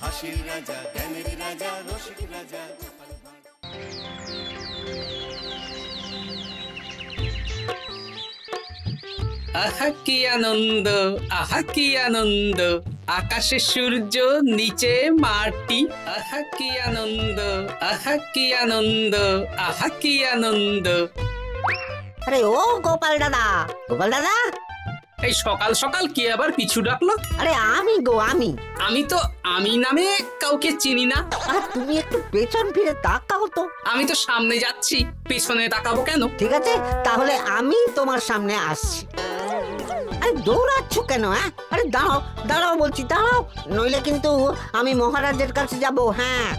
হাসির রাজা, জ্ঞানের রাজা, রসিক রাজা। আহা কি আনন্দ, আহা কি আনন্দ, আকাশে সূর্য নিচে মাটি। আহা কি আনন্দ, আহা কি আনন্দ, আহা কি আনন্দ। আরে ও গোপাল দাদা, গোপাল দাদা, এই সকাল সকাল কি আবার পিছু ডাকলো? আরে আমি আমি। আমি তো আমি নামে কাউকে চিনি না। আর তুমি একটু পেছন ফিরে তাকাও তো। আমি তো সামনে যাচ্ছি, পেছনে তাকাবো কেন? ঠিক আছে, তাহলে আমি তোমার সামনে আসছি। আরে দৌড়াচ্ছ কেন? আরে দাঁড়াও দাঁড়াও বলছি, দাঁড়াও, নইলে কিন্তু আমি মহারাজের কাছে যাব। হ্যাঁ,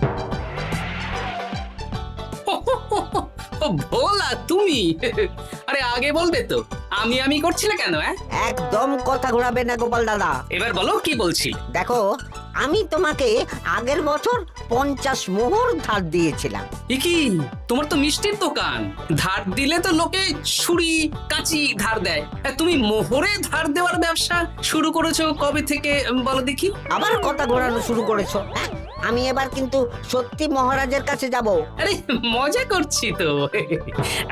ও ভোলা তুমি? আরে আগে বলবে তো, আমি করছিলে কেন? একদম কথা ঘোরাবে না গোপাল দাদা। এবার বলো কি বলছি। দেখো, আমি তোমাকে আগের বছর 50 মোহর ধার দিয়েছিলাম। এ কি, তোমার তো মিষ্টির দোকান, ধার দিলে তো লোকে ছুরি কাঁচি ধার দেয়, আর তুমি মোহরে ধার দেওয়ার ব্যবসা শুরু করেছো কবে থেকে বলো দেখি? আবার কথা ঘোরানো শুরু করেছো। আমি এবার কিন্তু সত্যি মহারাজের কাছে যাব। আরে মজা করছি তো।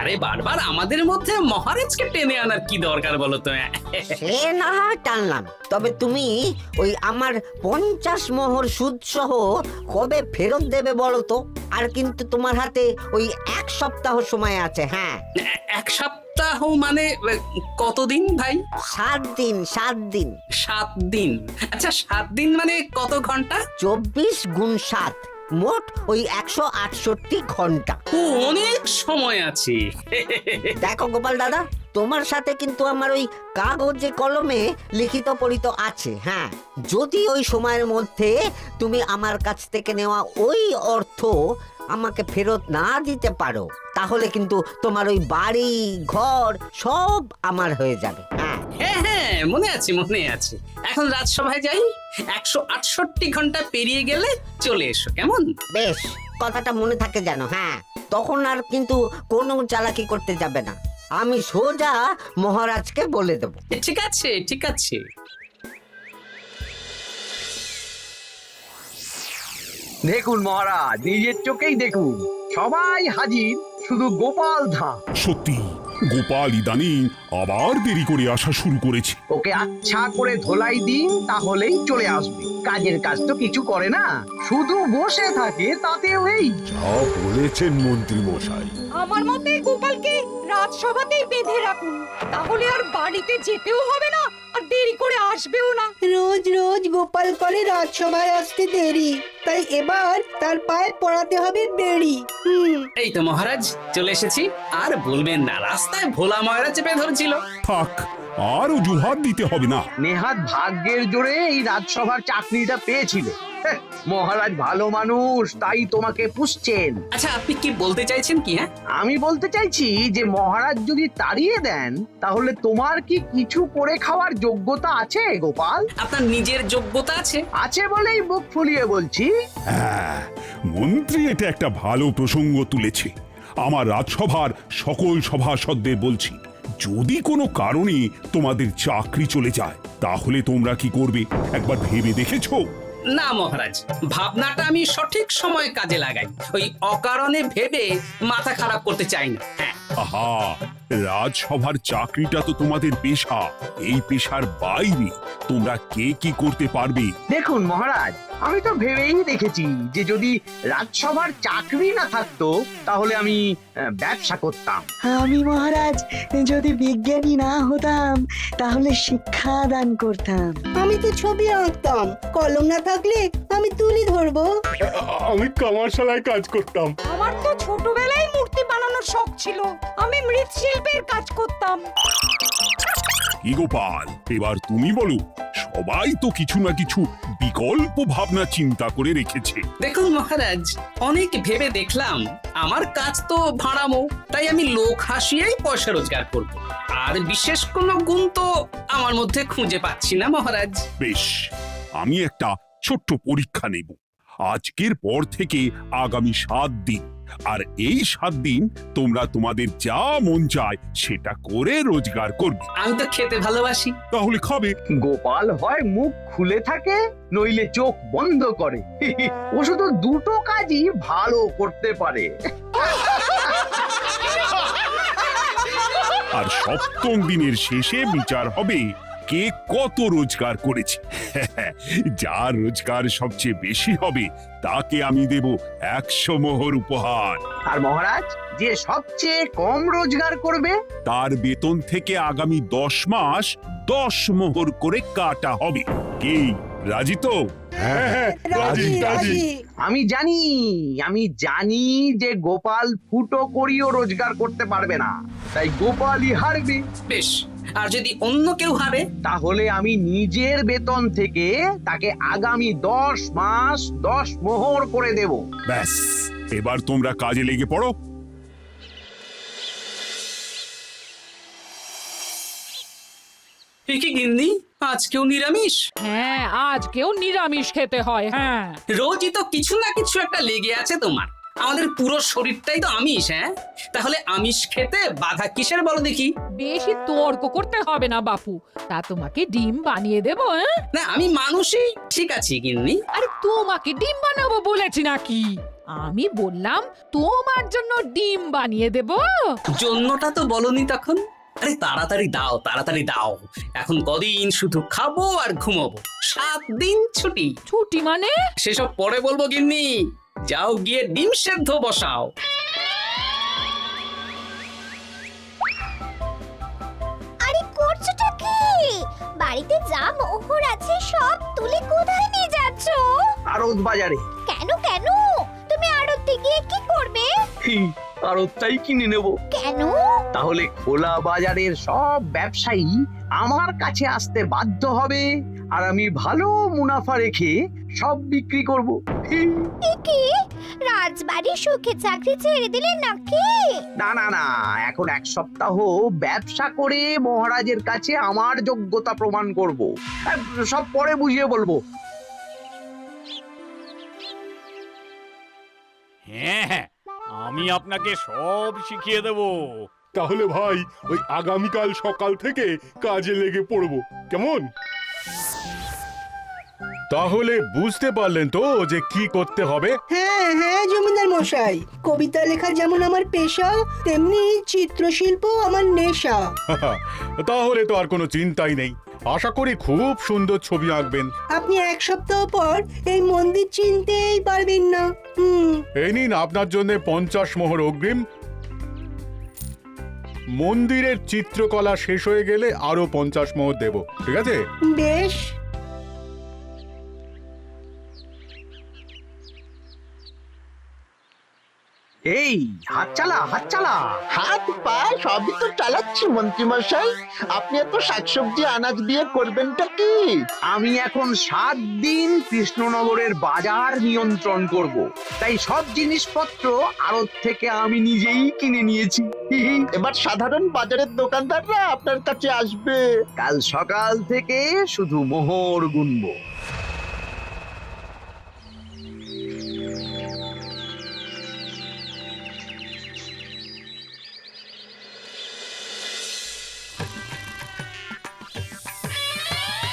আরে বারবার আমাদের মধ্যে মহারাজকে টেনে আনার কি দরকার বলো তো? সে না হয় টানলাম, তবে তুমি ওই আমার 50 মোহর সুদ সহ কবে ফেরত দেবে বলো তো? আর কিন্তু তোমার হাতে ওই 1 সপ্তাহ সময় আছে। হ্যাঁ, 1 সপ্তাহ মানে কতদিন ভাই? 7 দিন, 7 দিন। 7 দিন? আচ্ছা 7 দিন মানে কত ঘন্টা? 24 গুণ 7, মোট ওই 168 ঘন্টা। ও, অনেক সময় আছে। দেখো গোপাল দাদা, তোমার সাথে কিন্তু আমার ওই কাগজে কলমে লিখিত পড়িত আছে। হ্যাঁ, যদি ওই সময়ের মধ্যে তুমি আমার কাছ থেকে নেওয়া ওই অর্থ আমাকে ফেরত না দিতে পারো, তাহলে কিন্তু তোমার ওই বাড়ি ঘর সব আমার হয়ে যাবে। হ্যাঁ, হ্যাঁ, মনে আছে মনে আছে। এখন রাজসভায় যাই, 168 ঘন্টা পেরিয়ে গেলে চলে এসো, কেমন? বেশ, কথাটা মনে থাকে যেন। হ্যাঁ, তখন আর কিন্তু কোনো চালাকি করতে যাবে না, আমি সোজা মহারাজকে বলে দেব। ঠিক আছে ঠিক আছে। দেখুন মহারাজ, নিজের চোখেই দেখুন, সবাই হাজির, শুধু গোপাল ধা। সত্যি গোপাল ইদানিং আবার দেরি করে আসা শুরু করেছে। ওকে আচ্ছা করে ধোলাই দিন, তাহলেই চলে আসবে। কাজের কাজ তো কিছু করে না, শুধু বসে থাকে, তাতেও এই। যা বলেছেন মন্ত্রী মশাই। আমার মতে গোপালকে রাজসভাতেই বেঁধে রাখুন, তাহলে আর বাড়িতে যেতেও হবে না, আর দেরি করে আসবেও না। রোজ রোজ গোপাল করে রাজসভায় আসতে দেরি, তাই এবার তার পায়ে পড়াতে হবে বেড়ি। এই তো মহারাজ চলে এসেছি। আর বলবেন না, রাস্তায় ভোলা ময়রা চেপে ধরছিল। থাক, আর অজুহাত দিতে হবে না। নেহাত ভাগ্যের জোরে এই রাজসভার চাকরিটা পেয়েছিল। মহারাজ ভালো মানুষ, তাই তোমাকে পুষছেন। আচ্ছা আপনি কি বলতে চাইছেন কি? আমি বলতে চাইছি যে মহারাজ যদি তাড়িয়ে দেন, তাহলে তোমার কি কিছু করে খাওয়ার যোগ্যতা আছে গোপাল? আপনার নিজের যোগ্যতা আছে? আছে বলেই মুখ ফুলিয়ে বলছি। হ্যাঁ, মন্ত্রী এটা একটা ভালো প্রসঙ্গ তুলেছে। আমার রাজসভার সকল সভাসদদের বলছি, যদি কোনো কারণে তোমাদের চাকরি চলে যায়, তাহলে তোমরা কি করবে একবার ভেবে দেখেছো? না মহারাজ, ভাবনাটা আমি সঠিক সময় কাজে লাগাই। ওই অকারণে ভেবে মাথা খারাপ করতে চাই না। হ্যাঁ, আহা, রাজসভার চাকরিটা তো তোমাদের পেশা। এই পেশার বাইরে তোমরা কে কি করতে পারবে? দেখুন মহারাজ, আমি তো ভেবেই দেখেছি যে যদি রাজসভার চাকরি না থাকতো, তাহলে আমি ব্যবসা করতাম। আমি মহারাজ যদি বিজ্ঞানী না হতাম, তাহলে শিক্ষা দান করতাম। আমি তো ছবি আঁকতাম, কলম না থাকলে আমি তুলি ধরবো। আমি কামারশালায় কাজ করতাম। আমার তো ছোটবেলায় মূর্তি বানানোর শখ ছিল, আমি মৃৎশিল্পের কাজ করতাম। কি গোপাল, এবার তুমি বলো। সবাই তো কিছু না কিছু বিকল্প ভাবনা চিন্তা করে রেখেছে। দেখুন মহারাজ, অনেক ভেবে দেখলাম আমার কাজ তো ভাড়ামো, তাই আমি লোক হাসিয়েই পয়সা রোজগার করব। আর বিশেষ কোনো গুণ তো আমার মধ্যে খুঁজে পাচ্ছি না মহারাজ। বেশ, আমি একটা ছোট্ট পরীক্ষা নেব। আজকের পর থেকে আগামী 7 দিন, আর এই 7 দিন তোমরা তোমাদের যা মন চায় সেটা করে রোজগার করবে। আমি তো খেতে ভালোবাসি। তাহলে খাবে। গোপাল হয় মুখ খুলে থাকে, নইলে চোখ বন্ধ করে। ও শুধু দুটো কাজই ভালো করতে পারে। আর 7ম দিনের শেষে বিচার হবে কে কত রোজগার করেছে। যার রোজগার সবচেয়ে বেশি হবে তাকে আমি দেব 100 মোহর উপহার। আর মহারাজ, যে সবচেয়ে কম রোজগার করবে তার বেতন থেকে আগামী 10 মাস 10 মোহর করে কাটা হবে। কি রাজি তো? হ্যাঁ, রাজি রাজি। আমি জানি যে গোপাল ফুটো করিও রোজগার করতে পারবে না, তাই গোপালই হারবে। বেশ, আর যদি অন্য কেউ হারে? তাহলে আমি নিজের বেতন থেকে তাকে আগামী 10 মাস 10 মোহর করে দেব। ব্যাস, এবার তোমরা কাজে লেগে পড়ো। এ কি গিন্নি, আজকেও নিরামিষ? হ্যাঁ, আজকেও নিরামিষ খেতে হয়। হ্যাঁ, রোজই তো কিছু না কিছু একটা লেগে আছে তোমার। আমাদের পুরো শরীরটাই তো আমিষ। হ্যাঁ, তাহলে আমিষ খেতে বাধা কিসের বলো দেখি? বেশি তর্ক করতে হবে না বাপু, তা তোমাকে ডিম বানিয়ে দেবো। হ্যাঁ, না, আমি মানুষই। ঠিক আছে গিন্নি। আরে তোমাকে ডিম বানাবো বলেছি নাকি? আমি বললাম তোমার জন্য ডিম বানিয়ে দেবো। জন্যটা তো বলনি তখন। আরে তাড়াতাড়ি দাও, তাড়াতাড়ি দাও। এখন কদিন শুধু খাবো আর ঘুমাবো। 7 দিন ছুটি। ছুটি মানে? সেসব পরে বলবো গিন্নি। যাও গিয়ে ডিম সেদ্ধ বসাও। আরে করছোটা কি? বাড়িতে যা মোহর আছে সব তুলে কোথায় নিয়ে যাচ্ছ? আড়ত বাজারে। কেন কেন? তুমি আড়তে গিয়ে কি করবে? আড়তটাই কিনে নেব। কেন? তাহলে খোলা বাজারের সব ব্যবসায়ী আমার কাছে আসতে বাধ্য হবে, আর আমি ভালো মুনাফা রেখে সব বিক্রি করব। এ কি? রাজবাড়ির সুখে চাকরি ছেড়ে দিলে নাকি? না না না, এখন 1 সপ্তাহ ব্যবসা করে মহারাজের কাছে আমার যোগ্যতা প্রমাণ করব। সব পরে বুঝিয়ে বলবো। হ্যাঁ, আমি আপনাকে সব শিখিয়ে দেব। তাহলে ভাই ওই আগামীকাল সকাল থেকে কাজে লেগে পড়বো, কেমন? তাহলে বুঝতে পারলেন তো যে কি করতে হবে? হ্যাঁ হ্যাঁ জমিদার মশাই, কবিতা লেখা যেমন আমার পেশা, তেমনি চিত্রশিল্প আমার নেশা। তাহলে তো আর কোনো চিন্তাই নেই। আশা করি খুব সুন্দর ছবি আঁকবেন। আপনি 1 সপ্তাহ পর এই মন্দির চিনতেই পারবেন না। এই নিন আপনার জন্য 50 মোহর অগ্রিম। মন্দিরের চিত্রকলা শেষ হয়ে গেলে আরো 50 মোহর দেব, ঠিক আছে? বেশ। এই হাত চালা, হাত চালা। হাত পা সবই তো চালাচ্ছি মন্ত্রী মশাই। আপনি এত শাকসবজি আনাজ দিয়ে করবেনটা কি? আমি এখন 7 দিন কৃষ্ণনগরের বাজার নিয়ন্ত্রণ করব, তাই সব জিনিসপত্র আড়ত থেকে আমি নিজেই কিনে নিয়েছি। এবার সাধারণ বাজারের দোকানদাররা আপনার কাছে আসবে। কাল সকাল থেকে শুধু মোহর গুনবো।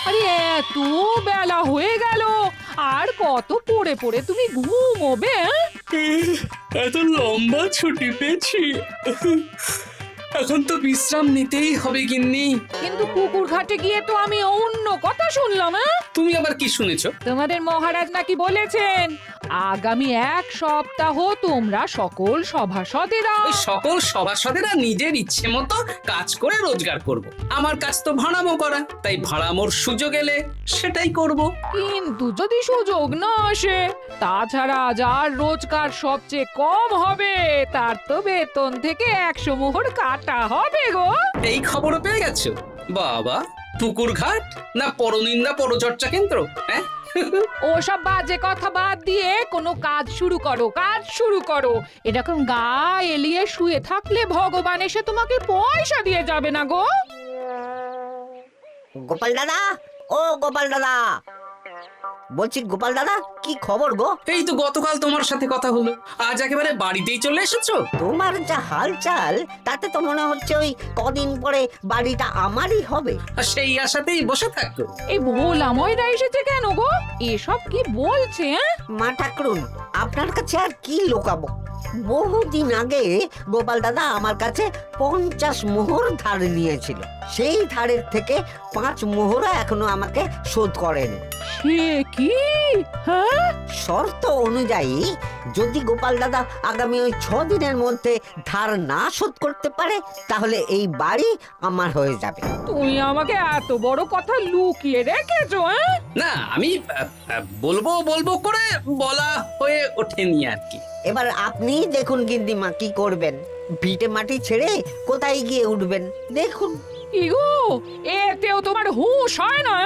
আরে এত বেলা হয়ে গেল, আর কত পড়ে পড়ে তুমি ঘুমোবে? এত লম্বা ছুটি পেয়েছি, এখন তো বিশ্রাম নিতেই হবে গিন্নি। কিন্তু পুকুর ঘাটে গিয়ে তো আমি অন্য কথা শুনলাম। তুমি আবার কি শুনেছো? তোমাদের মহারাজ নাকি বলেছেন আগামী 1 সপ্তাহ তোমরা সকল সভাসদেরা ওই সকল সভাসদেরা নিজের ইচ্ছে মতো কাজ করে রোজগার করব। আমার কাজ তো ভাড়ামো করা, তাই ভাড়ামোর সুযোগ এলে সেটাই করব। কিন্তু যদি সুযোগ না আসে, তাছাড়া যার রোজগার সবচেয়ে কম হবে তার তো বেতন থেকে 100 মোহর কাটা হবে গো। এই খবরও পেয়ে গেছো? বাবা, পুকুর ঘাট না পরনিন্দা পরচর্চা কেন্দ্র? হ্যাঁ, ওসব বাজে কথা বাদ দিয়ে কোনো কাজ শুরু করো, কাজ শুরু করো। এরকম গা এলিয়ে শুয়ে থাকলে ভগবান এসে তোমাকে পয়সা দিয়ে যাবে না গো। গোপাল দাদা, ও গোপাল দাদা, বলছি গোপাল দাদা, কি খবর গো? এই তো গতকাল তোমার সাথে কথা হলো, আজ একেবারে বাড়িতেই চলে এসেছো। তোমার যা হালচাল তাতে তো মনে হচ্ছে ওই কদিন পরে বাড়িটা আমারই হবে। আর সেই আশাতেই বসে থাকো। এই ভোলাময়রা এসেছে কেন গো? এসব কি বলছে? মা ঠাকরুন, আপনার কাছে আর কি লোকাবো? বহুদিন আগে গোপাল দাদা আমার কাছে 50 মোহর ধার নিয়েছিল। সেই ধারের থেকে 5 মোহরা এখনো আমাকে শোধ করেনি। সে কি? হ্যাঁ, শর্ত অনুযায়ী যদি গোপাল দাদা আগামী ওই 6 দিনের মধ্যে ধার না শোধ করতে পারে তাহলে এই বাড়ি আমার হয়ে যাবে। তুমি আমাকে এত বড় কথা লুকিয়ে রেখেছো? না, আমি বলবো বলবো করে বলা হয়ে ওঠেনি আর কি। এবার আপনি দেখুন গিন্নিমা কি করবেন। ভিটে মাটি ছেড়ে কোথায় গিয়ে উঠবেন দেখুন। কি গো, এতেও তোমার হুঁশ হয় না?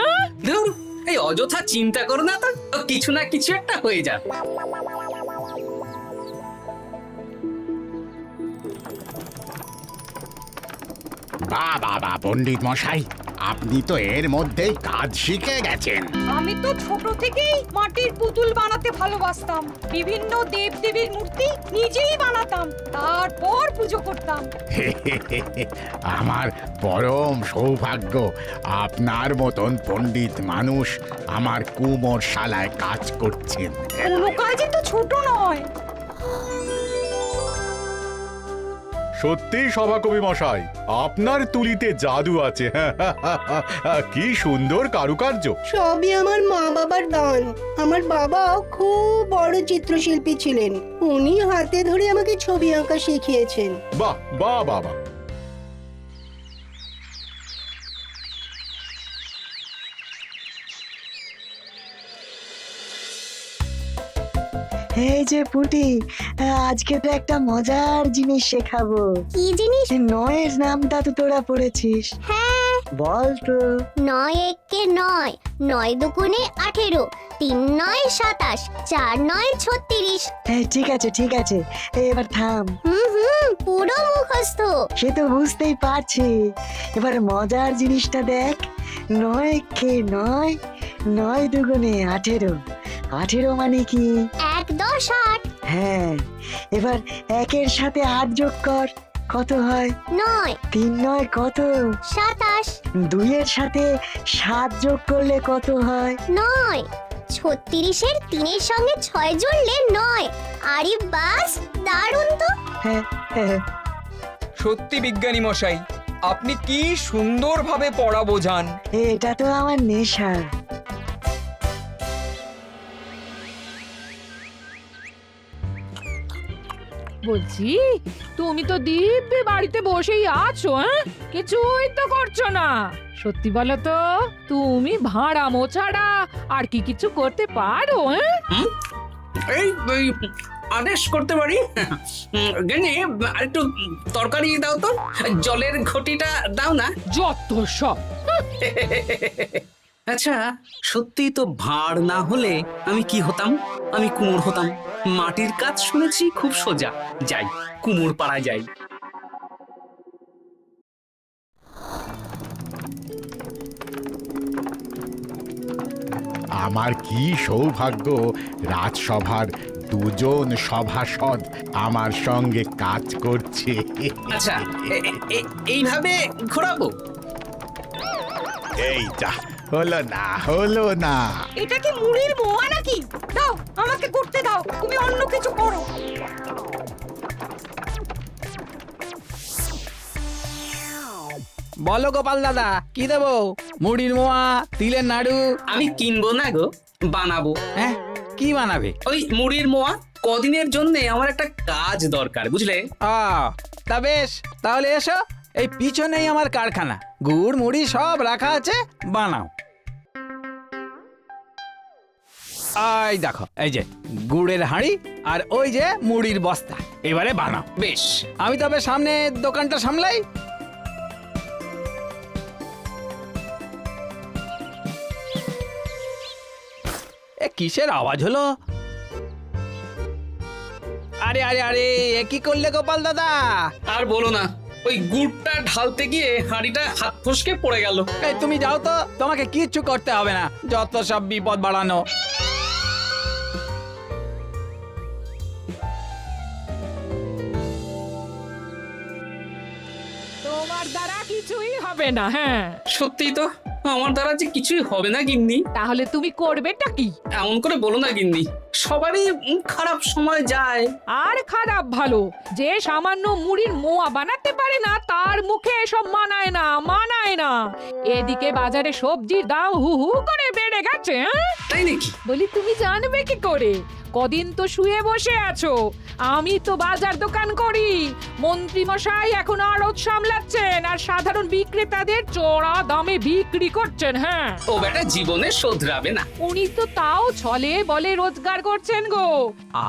ধুর, এই অযথা চিন্তা করো না তো, কিছু না কিছু একটা হয়ে যাবে। বাহ বাহ বাহ, পণ্ডিত মশাই, আপনি তো এর মধ্যেই কাজ শিখে গেছেন। আমি তো ছোট থেকেই মাটির পুতুল বানাতে ভালোবাসতাম। বিভিন্ন দেবদেবীর মূর্তি নিজেই বানাতাম, তারপর পুজো করতাম। আমার পরম সৌভাগ্য, আপনার মতন পণ্ডিত মানুষ আমার কুমোর শালায় কাজ করছেন। কোনো কাজই তো ছোট নয়। সত্যি সভাকবি মশাই, আপনার তুলিতে জাদু আছে। কি সুন্দর কারুকার্য। সবই আমার মা বাবার দান। আমার বাবা খুব বড় চিত্রশিল্পী ছিলেন। উনি হাতে ধরে আমাকে ছবি আঁকা শিখিয়েছেন। বাহ বাহ বাহ বাহ। এই যে পুটি, আজকে তো একটা মজার জিনিস শেখাবো। কি জিনিস? নয়ের নামটা তো তোরা পড়েছিস? হ্যাঁ। বল তো। 9 একে 9, 9 দুগুণে 18, 3 9 27, 4 9 36। ঠিক আছে ঠিক আছে, এবার থাম। পুরো মুখস্থ। সে তো বুঝতেই পারছি। এবার মজার জিনিসটা দেখ। 9 কে 9, 9 দুগুণে 18, 18 মানে কি? 1 10 8। হ্যাঁ, এবার 1-এর সাথে 8 যোগ কর, কত হয়? 9 3 9 কত? 27। 2-এর সাথে 7 যোগ করলে কত হয়? 9 36-এর 3-এর সঙ্গে 6 জুড়লে 9। আরে বাস, দারুণ তো। হ্যাঁ হ্যাঁ। সত্যি বিজ্ঞানী মশাই, আপনি কি সুন্দরভাবে পড়া বোঝান। এটা তো আমার নেশা। বলছি, তুমি তো দিব্যি বাড়িতে বসেই আছো, কিছুই তো করছো না। সত্যি বলো তো, তুমি ভাড়া মোছাড়া আর কি কিছু করতে পারো? এই এই, আদেশ করতে পারি। গেনি, আরেকটু তরকারি দাও তো, জলের ঘটিটা দাও না। যত সব। আচ্ছা, সত্যি তো ভাঁড় না হলে আমি কি হতাম? আমি কুমোর হতাম। মাটির কাজ শুনেছি খুব সোজা। যাই, কুমোর পাড়ায় যাই। আমার কি সৌভাগ্য, রাজসভার দুজন সভাসদ আমার সঙ্গে কাজ করছে। আচ্ছা, এইভাবে ঘোরাবো? এইটা হলো না, হলো না। এটা কি মুড়ির মোয়া নাকি? দাও, আমাকে করতে দাও, তুমি অন্য কিছু করো। বলো গোপাল দাদা, কি দেবো? মুড়ির মোয়া, তিলের নাড়ু? আমি কিনবো না গো, বানাবো। হ্যাঁ, কি বানাবে? ওই মুড়ির মোয়া। কদিনের জন্য আমার একটা কাজ দরকার, বুঝলে? তা বেশ, তাহলে এসো, এই পিছনেই আমার কারখানা। গুড় মুড়ি সব রাখা আছে, বানাও। এই দেখো, এই যে গুড়ের হাঁড়ি আর ওই যে মুড়ির বস্তা, এবারে বানাও। বেশ, আমি তবে সামনে দোকানটা সামলাই। কিসের আওয়াজ হলো? আরে আরে আরে, এ কি করলে গোপাল দাদা? আর বলো না, ওই গুড়টা ঢালতে গিয়ে হাঁড়িটা হাত ফসকে পড়ে গেল। এই তুমি যাও তো, তোমাকে কিচ্ছু করতে হবে না, যত সব বিপদ বাড়ানো। তোমার দ্বারা কিছুই হবে না। হ্যাঁ, সত্যি তো, আমার দ্বারা যে কিছুই হবে না গিন্নি। তাহলে তুমি করবেটা কি? এমন করে বলো না গিন্নি, সবারই খারাপ সময় যায়। আর খারাপ ভালো, যে সামান্য মুড়ির মোয়া বানাতে পারে না তার মুখে এসব মানায় না, মানায় না। এদিকে বাজারে সবজির দাম হু হু করে বেড়ে গেছে। তাই নাকি? বলি তুমি জানবে কি করে? কদিন তো শুয়ে বসে আছো, আমি তো বাজার দোকান করি। মন্ত্রী মশাই এখন আড়ত সামলাচ্ছেন আর সাধারণ বিক্রেতাদের চড়া দামে বিক্রি করছেন। হ্যাঁ, ও বেটা জীবনে শোধরাবে না। উনি তো তাও ছলে বলে রোজগার করছেন গো।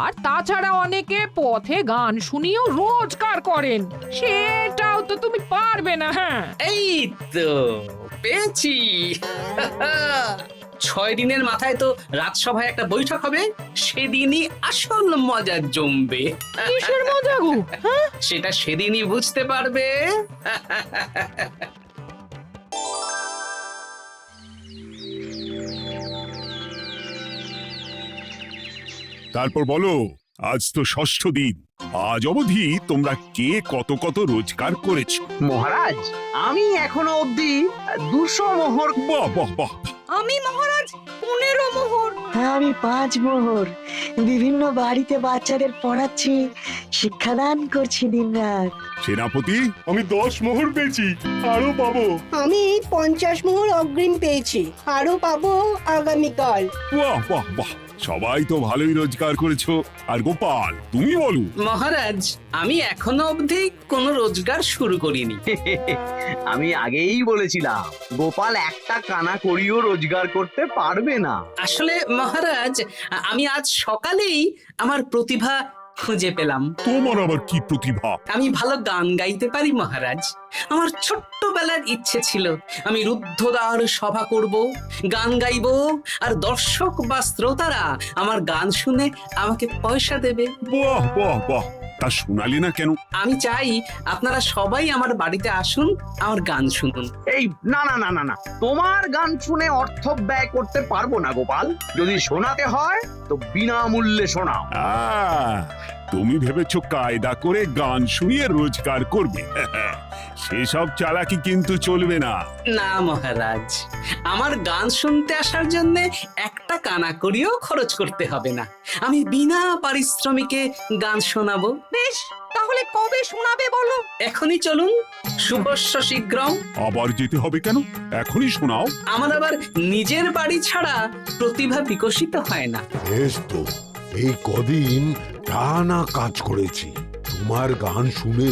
আর তাছাড়া অনেকে পথে গান শুনিয়েও রোজগার করেন, সেটাও তো তুমি পারবে না। হ্যাঁ, এই তো পেয়েছি। 6 দিনের মাথায় তো রাজসভায় একটা বৈঠক হবে, সেদিনই আসল মজা জমবে। কিসের মজা গো? হ্যাঁ, সেটা সেদিনই বুঝতে পারবে। তারপর বলো, আজ তো ষষ্ঠ দিন, আজ অবধি তোমরা কে কত কত রোজগার করেছো? মহারাজ, আমি এখনো অবধি 200 মোহর। বাহ বাহ বাহ! আমি মহারাজ 15 মোহর। আমি 5 মোহর। বিভিন্ন বাড়িতে বাচ্চাদের পড়াচ্ছি, শিক্ষাদান করছি দিনরাত। সেনাপতি, আমি 10 মোহর পেয়েছি, আরো পাবো। আমি 50 মোহর অগ্রিম পেয়েছি, আরো পাবো আগামীকাল। বাহ বাহ বাহ! সবাই তো ভালোই রোজগার করেছো। আর গোপাল, তুমি বলো। মহারাজ, আমি এখনো অবধি কোনো রোজগার শুরু করিনি। আমি আগেই বলেছিলাম গোপাল একটা কানা করিও রোজগার করতে পারবে না। আসলে মহারাজ, আমি আজ সকালেই আমার প্রতিভা খুঁজে পেলাম। তোমার আবার কি প্রতিভা? আমি ভালো গান গাইতে পারি মহারাজ। আমার ছোট্টবেলার ইচ্ছে ছিল আমি রুদ্ধদ্বার সভা করব, গান গাইবো, আর দর্শক বা শ্রোতারা আমার গান শুনে আমাকে পয়সা দেবে। বাহ বাহ বাহ! তা শোনালে না কেন? আমি চাই আপনারা সবাই আমার বাড়িতে আসুন, আমার গান শুনুন। এই না না না না না, তোমার গান শুনে অর্থ ব্যয় করতে পারবো না গোপাল। যদি শোনাতে হয় তো বিনামূল্যে শোনাও। তুমি ভেবেছো কায়দা করে গান শুনিয়ে রোজগার করবে? সেসব চালাকি কিন্তু চলবে না। না মহারাজ, আমার গান শুনতে আসার জন্য একটা কানা করিও খরচ করতে হবে না। আমি বিনা পারিশ্রমিকে গান শোনাবো। বেশ, তাহলে কবে শোনাবে বলো? এখনই চলুন, শুভস্য শীঘ্রম। আবার যেতে হবে কেন? এখনই শোনাও। আমার আবার নিজের বাড়ি ছাড়া প্রতিভা বিকশিত হয় না। বেশ তো, এই কদিন টানা কাজ করেছি, তোমার গান শুনে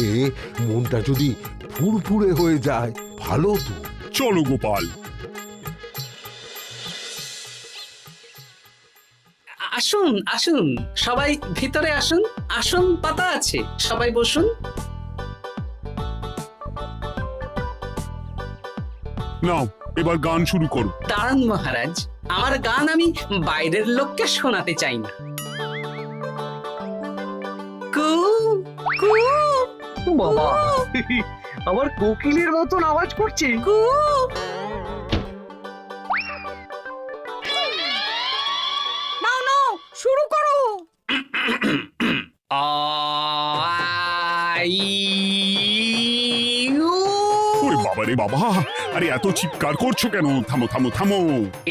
মনটা যদি ফুরফুরে হয়ে যায়, ভালো তো। চলো গোপাল। আসুন আসুন, সবাই ভিতরে আসুন, আসন পাতা আছে, সবাই বসুন। নাও, এবার গান শুরু করো। দাঁড়ান মহারাজ, আমার গান আমি বাইরের লোককে শোনাতে চাই না। কু কু বাবা, আবার কোকিলের মতন আওয়াজ করছে। কু। নাও নাও, শুরু করো। ওরে বাবা রে বাবা! আরে এত চিৎকার করছো কেন? থামো থামো থামো!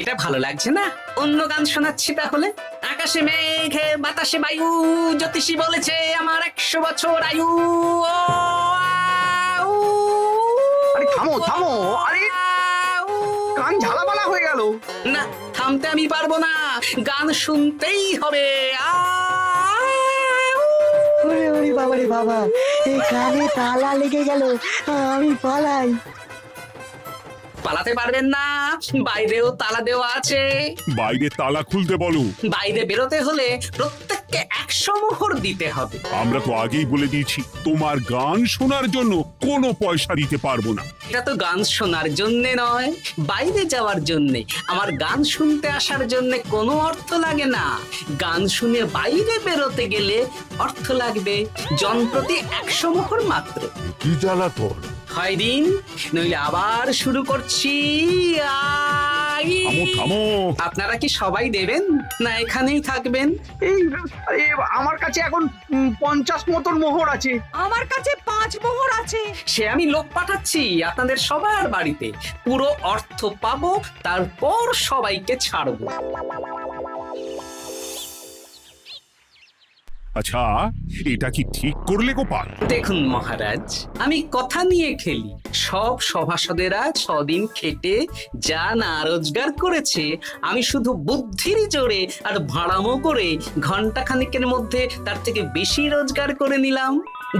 এটা ভালো লাগছে না? অন্য গান শোনাচ্ছি তাহলে। আকাশে মেঘে বাতাসে বায়ু, জ্যোতিষী বলেছে আমার 100 বছর আয়ু। আরে থামো থামো! আরে কান ঝালাপালা হয়ে গেল। না, থামতে আমি পারবো না, গান শুনতেই হবে। ওরে ওরে বাবা রে বাবা, এই কানে তালা লেগে গেল, আমি পালাই। পালাতে পারবেন না, বাইরেও তালা দেওয়া আছে। বাইরে তালা খুলতে বলো। বাইরে বেরোতে হলে প্রত্যেককে 100 100 মোহর দিতে হবে। আমরা তো আগেই বলে দিয়েছি তোমার গান শোনার জন্য কোনো পয়সা দিতে পারবো না। এটা তো গান শোনার জন্য নয়, বাইরে যাওয়ার জন্য। আমার গান শুনতে আসার জন্য কোনো অর্থ লাগে না। গান শুনে বাইরে বেরোতে গেলে অর্থ লাগবে, জনপ্রতি 100 মোহর মাত্র। কি জ্বালাতন! হয় দিন, নইলে আবার শুরু করছি। থামো থামো, আপনারা কি সবাই দেবেন না এখানেই থাকবেন? আরে, আমার কাছে এখন 50 মতন মোহর আছে। আমার কাছে 5 মোহর আছে। সে আমি লোক পাঠাচ্ছি আপনাদের সবার বাড়িতে, পুরো অর্থ পাবো, তারপর সবাইকে ছাড়বো। আচ্ছা এটা কি ঠিক করলে গোপাল? দেখুন মহারাজ, আমি কথা নিয়ে খেলি। সব সভাসদেরা 6 দিন খেটে যা না রোজগার করেছে, আমি শুধু বুদ্ধির জোরে আর ভাড়ামো করে ঘন্টা খানিকের মধ্যে তার থেকে বেশি রোজগার করে নিলাম।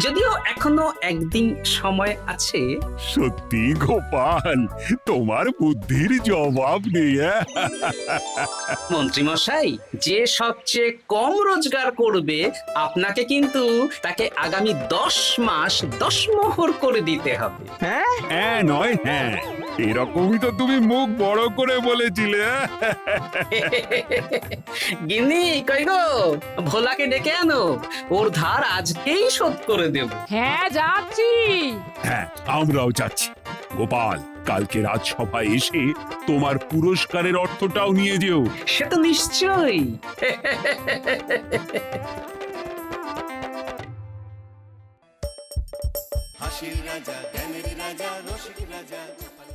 যদিও এখনো একদিন সময় আছে। সত্যি গোপাল, তোমার বুদ্ধির জবাব নেই। মন্ত্রী মশাই, যে সবচেয়ে কম রোজগার করবে আপনাকে কিন্তু তাকে আগামী 10 মাস 10 মোহর করে দিতে হবে। হ্যাঁ নয় হ্যাঁ, এরকমই তো তুমি মুখ বড় করে বলেছিলে। গিন্নি কই গো, ভোলাকে ডেকে আনো, ওর ধার আজকেই শোধ করে দেব। হ্যাঁ যাচ্ছি। হ্যাঁ আমরাও যাচ্ছি। গোপাল, কালকে রাজসভায় এসে তোমার পুরস্কারের অর্থটাও নিয়ে যেও। সে তো নিশ্চয়ই। হাসির রাজা জ্ঞানের রাজা রসিক রাজা গোপাল